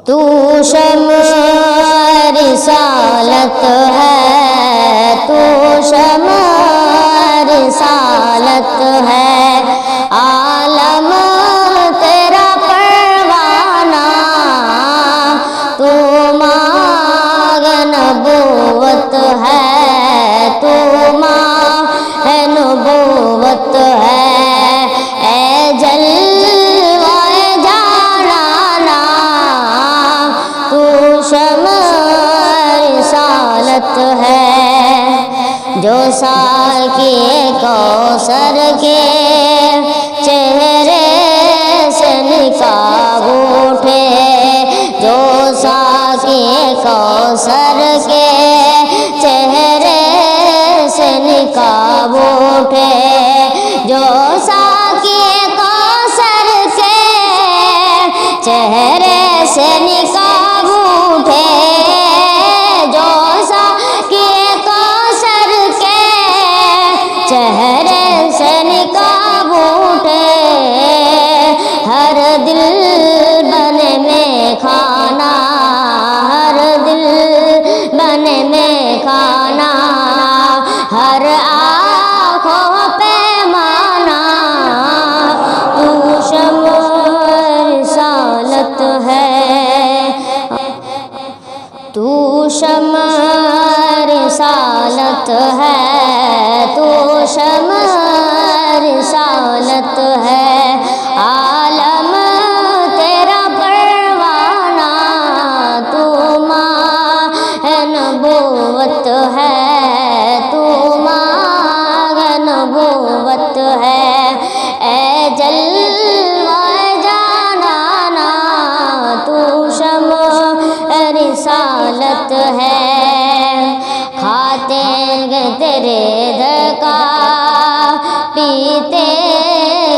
تو شمع رسالت ہے، تو شمع رسالت ہے، عالم تیرا پروانہ، تو ماغ نبوت ہے، تو ماغ نبوت ہے، اے جلوہ جانانا، تو شمع رسالت ہے، جو ساقی کوثر کے چہرے سے نکاب اٹھے، جو ساقی کوثر کے چہرے سے نکاب اٹھے، جو ساقی کوثر کے چہرے سے نکاب اٹھے، جو ساقی کوثر کے چہرے سے نکاب اٹھے، ہر دل بنے میں کھانا، ہر دل بنے میں کھانا، ہر آنکھوں پیمانہ، تو شمع رسالت ہے، تو شمع رسالت ہے، تو شمع رسالت ہے، عالم تیرا پروانہ، تو ماغ نبوت ہے، تو ماغ نبوت ہے، اے جلوہ جانانا، تو شمع رسالت ہے، کھاتے گے تیرے در کا، پیتے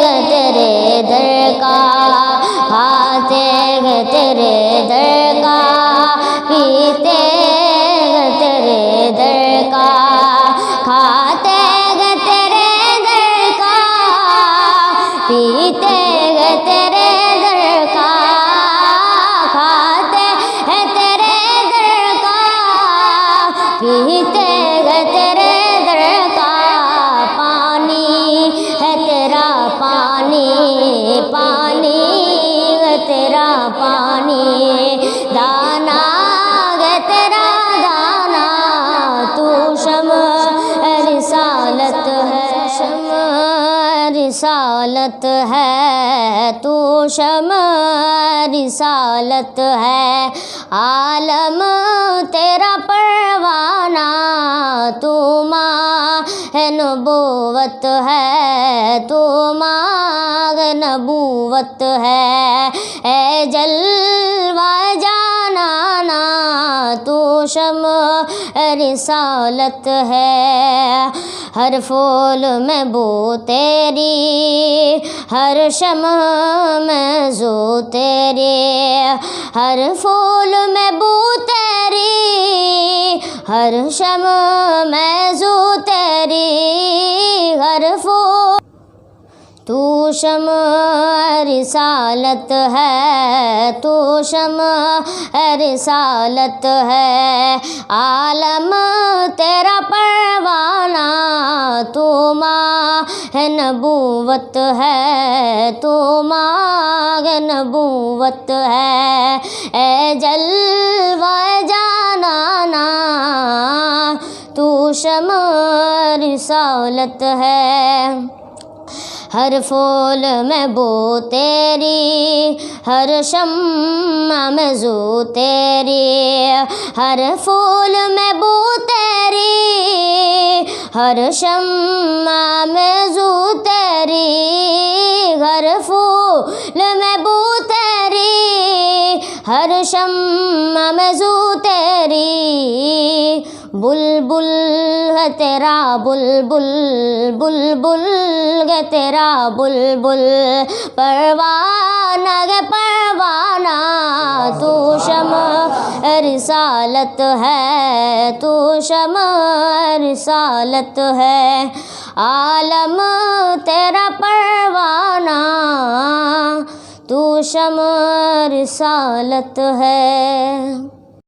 گے تیرے در کا، کھاتے گے تیرے در کا، پیتے گے تیرے در کا، کھاتے گے تیرے در کا، پیتے گے تیرے در کا، کھاتے ہیں تیرے در کا، پیتے گے تیرے در کا، پانی ہے تیرا پانی، پانی ہے تیرا پانی، دانا ہے تیرا دانا، تو شمع رسالت ہے، شمع رسالت ہے، تو شمع رسالت ہے، عالم تیرا پروانہ، تو ماغ نبوت ہے، تو ماغ نبوت ہے، اے جلوہ جانانا، تو شمع رسالت ہے، ہر پھول میں بو تیری، ہر شمع میں زو تیری، ہر پھول میں بو تیری، ہر شمع میں زو تیری، ہر پھول، تو شمع رسالت ہے، تو شمع رسالت ہے، عالم تیرا پروانہ، تو ماغ نبوت ہے، تو ماغ نبوت ہے، اے جلوہ جانانا، تو شمع رسالت ہے، ہر پھول میں بو تیری، ہر شمع میں زو تیری، ہر پھول میں بو تیری، ہر شمع میں زو تیری، ہر پھول میں بو تیری، ہر شمع میں زو تیری، بلبل ہے تیرا بلبل، بلبل ہے تیرا بلبل، پروانہ ہے پروانہ، تو شمع رسالت ہے، تو شمع رسالت ہے، عالم تیرا پروانہ، تو شمع رسالت ہے.